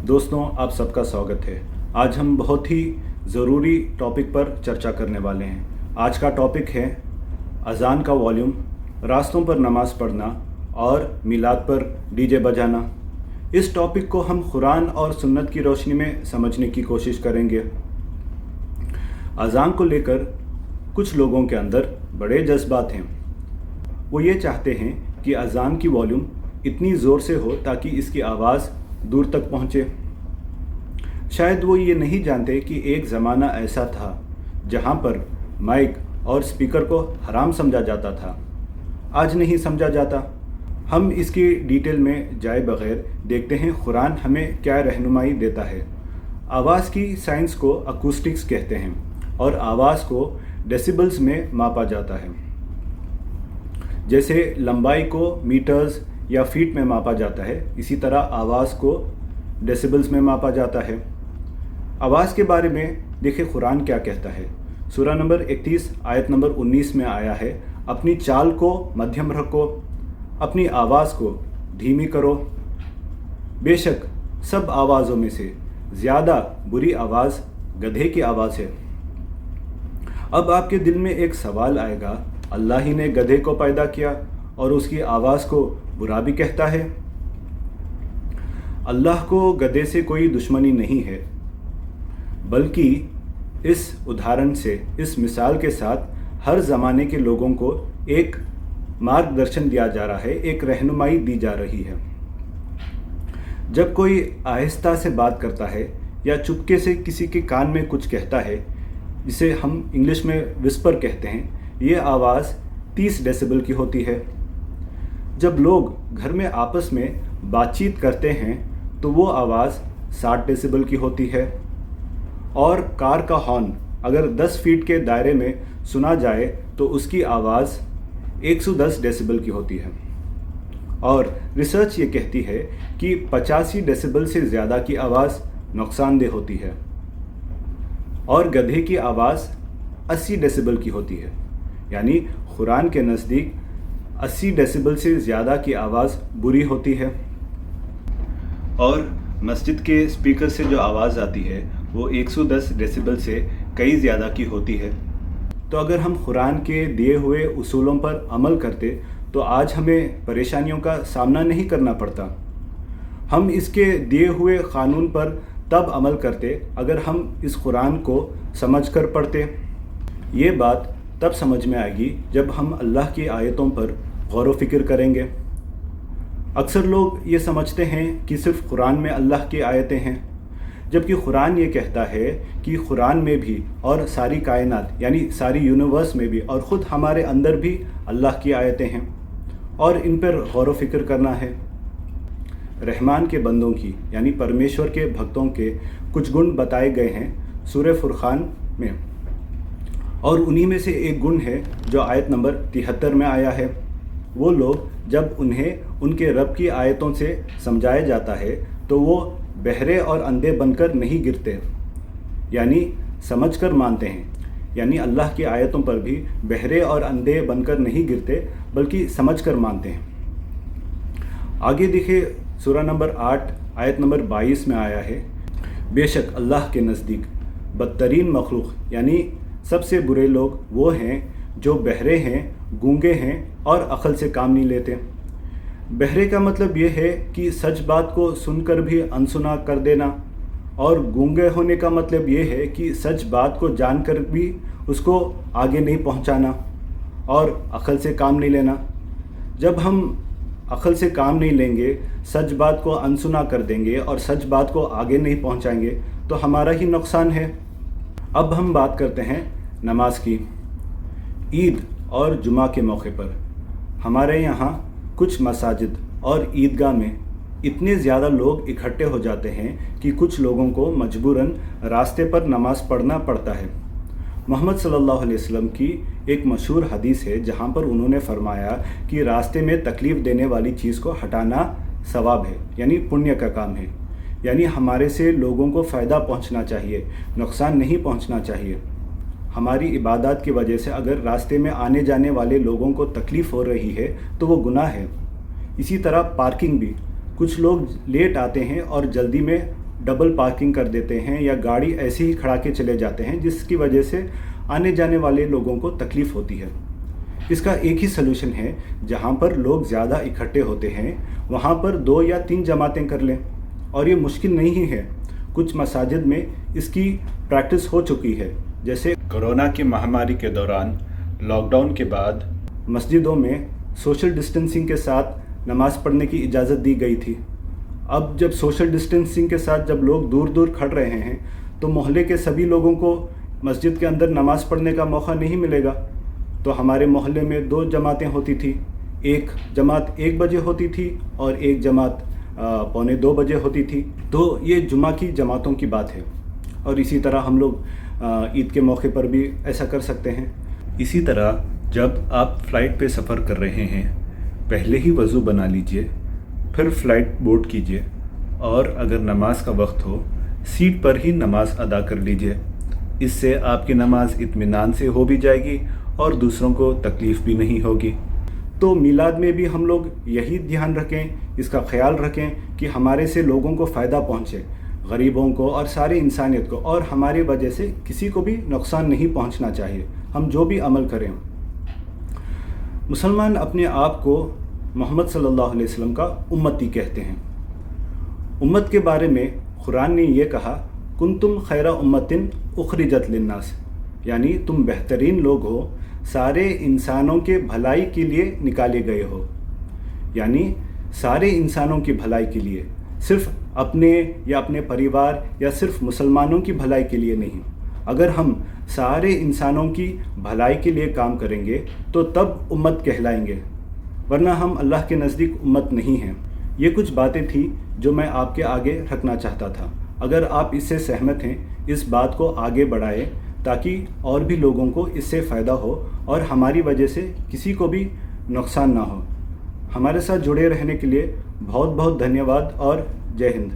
दोस्तों, आप सबका स्वागत है। आज हम बहुत ही ज़रूरी टॉपिक पर चर्चा करने वाले हैं। आज का टॉपिक है अज़ान का वॉल्यूम, रास्तों पर नमाज़ पढ़ना और मिलाद पर डीजे बजाना। इस टॉपिक को हम कुरान और सुन्नत की रोशनी में समझने की कोशिश करेंगे। अज़ान को लेकर कुछ लोगों के अंदर बड़े जज्बात हैं। वो ये चाहते हैं कि अज़ान की वॉल्यूम इतनी ज़ोर से हो ताकि इसकी आवाज़ दूर तक पहुँचे। शायद वो ये नहीं जानते कि एक ज़माना ऐसा था जहाँ पर माइक और स्पीकर को हराम समझा जाता था। आज नहीं समझा जाता। हम इसकी डिटेल में जाए बग़ैर देखते हैं कुरान हमें क्या रहनुमाई देता है। आवाज़ की साइंस को अकूस्टिक्स कहते हैं और आवाज़ को डेसिबल्स में मापा जाता है। जैसे लंबाई को मीटर्स या फीट में मापा जाता है, इसी तरह आवाज़ को डेसिबल्स में मापा जाता है। आवाज़ के बारे में देखिए कुरान क्या कहता है। सूरा नंबर 31 आयत नंबर 19 में आया है, अपनी चाल को मध्यम रखो, अपनी आवाज़ को धीमी करो। बेशक सब आवाज़ों में से ज़्यादा बुरी आवाज़ गधे की आवाज़ है। अब आपके दिल में एक सवाल आएगा, अल्लाह ही ने गधे को पैदा किया और उसकी आवाज़ को बुरा भी कहता है। अल्लाह को गधे से कोई दुश्मनी नहीं है, बल्कि इस उदाहरण से, इस मिसाल के साथ हर ज़माने के लोगों को एक मार्गदर्शन दिया जा रहा है, एक रहनुमाई दी जा रही है। जब कोई आहिस्ता से बात करता है या चुपके से किसी के कान में कुछ कहता है, जिसे हम इंग्लिश में विस्पर कहते हैं, ये आवाज़ 30 डेसिबल की होती है। जब लोग घर में आपस में बातचीत करते हैं तो वो आवाज़ 60 डेसिबल की होती है। और कार का हॉर्न अगर 10 फीट के दायरे में सुना जाए तो उसकी आवाज़ 110 डेसिबल की होती है। और रिसर्च ये कहती है कि 85 डेसिबल से ज़्यादा की आवाज़ नुकसानदेह होती है और गधे की आवाज़ 80 डेसिबल की होती है। यानी कुरान के नज़दीक 80 डेसिबल से ज़्यादा की आवाज़ बुरी होती है। और मस्जिद के स्पीकर से जो आवाज़ आती है वो 110 डेसिबल से कई ज़्यादा की होती है। तो अगर हम कुरान के दिए हुए उसूलों पर अमल करते तो आज हमें परेशानियों का सामना नहीं करना पड़ता। हम इसके दिए हुए क़ानून पर तब अमल करते अगर हम इस कुरान को समझ कर पढ़ते। ये बात तब समझ में आएगी जब हम अल्लाह की आयतों पर गौर व फिक्र करेंगे। अक्सर लोग ये समझते हैं कि सिर्फ़ कुरान में अल्लाह की आयतें हैं, जबकि कुरान ये कहता है कि कुरान में भी और सारी कायनात यानी सारी यूनिवर्स में भी और ख़ुद हमारे अंदर भी अल्लाह की आयतें हैं और इन पर गौर व फिक्र करना है। रहमान के बंदों की यानी परमेश्वर के भक्तों के कुछ गुण बताए गए हैं सूरह फुरक़ान में, और उन्हीं में से एक गुण है जो आयत नंबर 73 में आया है। वो लोग जब उन्हें उनके रब की आयतों से समझाया जाता है तो वो बहरे और अंधे बनकर नहीं गिरते, यानी समझ कर मानते हैं। यानी अल्लाह की आयतों पर भी बहरे और अंधे बनकर नहीं गिरते, बल्कि समझ कर मानते हैं। आगे देखिए सूरा नंबर 8 आयत नंबर 22 में आया है, बेशक अल्लाह के नज़दीक बदतरीन मखलूक यानी सबसे बुरे लोग वो हैं जो बहरे हैं, गूंगे हैं और अक़ल से काम नहीं लेते। बहरे का मतलब ये है कि सच बात को सुनकर भी अनसुना कर देना, और गूंगे होने का मतलब ये है कि सच बात को जानकर भी उसको आगे नहीं पहुंचाना और अक़ल से काम नहीं लेना। जब हम अक़ल से काम नहीं लेंगे, सच बात को अनसुना कर देंगे और सच बात को आगे नहीं पहुंचाएंगे तो हमारा ही नुकसान है। अब हम बात करते हैं नमाज की। ईद और जुमा के मौके पर हमारे यहाँ कुछ मसाजिद और ईदगाह में इतने ज़्यादा लोग इकट्ठे हो जाते हैं कि कुछ लोगों को मजबूरन रास्ते पर नमाज़ पढ़ना पड़ता है। मोहम्मद सल्लल्लाहु अलैहि वसल्लम की एक मशहूर हदीस है जहाँ पर उन्होंने फरमाया कि रास्ते में तकलीफ़ देने वाली चीज़ को हटाना सवाब है, यानी पुण्य का काम है। यानी हमारे से लोगों को फ़ायदा पहुँचना चाहिए, नुकसान नहीं पहुँचना चाहिए। हमारी इबादत की वजह से अगर रास्ते में आने जाने वाले लोगों को तकलीफ़ हो रही है तो वो गुनाह है। इसी तरह पार्किंग भी, कुछ लोग लेट आते हैं और जल्दी में डबल पार्किंग कर देते हैं या गाड़ी ऐसे ही खड़ा के चले जाते हैं, जिसकी वजह से आने जाने वाले लोगों को तकलीफ़ होती है। इसका एक ही सलूशन है, जहाँ पर लोग ज़्यादा इकट्ठे होते हैं वहाँ पर 2 या 3 जमातें कर लें, और ये मुश्किल नहीं है। कुछ मसाजिद में इसकी प्रैक्टिस हो चुकी है। जैसे कोरोना की महामारी के दौरान लॉकडाउन के बाद मस्जिदों में सोशल डिस्टेंसिंग के साथ नमाज़ पढ़ने की इजाज़त दी गई थी। अब जब सोशल डिस्टेंसिंग के साथ जब लोग दूर दूर खड़ रहे हैं तो मोहल्ले के सभी लोगों को मस्जिद के अंदर नमाज़ पढ़ने का मौका नहीं मिलेगा। तो हमारे मोहल्ले में 2 जमातें होती थी, एक जमात 1 बजे होती थी और एक जमात 1:45 बजे होती थी। तो ये जुमा की जमातों की बात है। और इसी तरह हम लोग ईद के मौके पर भी ऐसा कर सकते हैं। इसी तरह जब आप फ़्लाइट पे सफ़र कर रहे हैं, पहले ही वज़ू बना लीजिए, फिर फ़्लाइट बोर्ड कीजिए, और अगर नमाज का वक्त हो सीट पर ही नमाज अदा कर लीजिए। इससे आपकी नमाज इत्मीनान से हो भी जाएगी और दूसरों को तकलीफ़ भी नहीं होगी। तो मीलाद में भी हम लोग यही ध्यान रखें, इसका ख्याल रखें कि हमारे से लोगों को फ़ायदा पहुँचे, गरीबों को और सारी इंसानियत को, और हमारी वजह से किसी को भी नुकसान नहीं पहुँचना चाहिए। हम जो भी अमल करें, मुसलमान अपने आप को मोहम्मद सल्लल्लाहु अलैहि वसल्लम का उम्मती कहते हैं। उम्मत के बारे में कुरान ने ये कहा, कुंतुम खैरा उम्मतिन उखरिजत लिन्नास, यानी तुम बेहतरीन लोग हो, सारे इंसानों के भलाई के लिए निकाले गए हो। यानी सारे इंसानों की भलाई के लिए, सिर्फ अपने या अपने परिवार या सिर्फ मुसलमानों की भलाई के लिए नहीं। अगर हम सारे इंसानों की भलाई के लिए काम करेंगे तो तब उम्मत कहलाएंगे, वरना हम अल्लाह के नज़दीक उम्मत नहीं हैं। ये कुछ बातें थी जो मैं आपके आगे रखना चाहता था। अगर आप इससे सहमत हैं, इस बात को आगे बढ़ाएं ताकि और भी लोगों को इससे फ़ायदा हो और हमारी वजह से किसी को भी नुकसान ना हो। हमारे साथ जुड़े रहने के लिए बहुत बहुत धन्यवाद और जय हिंद।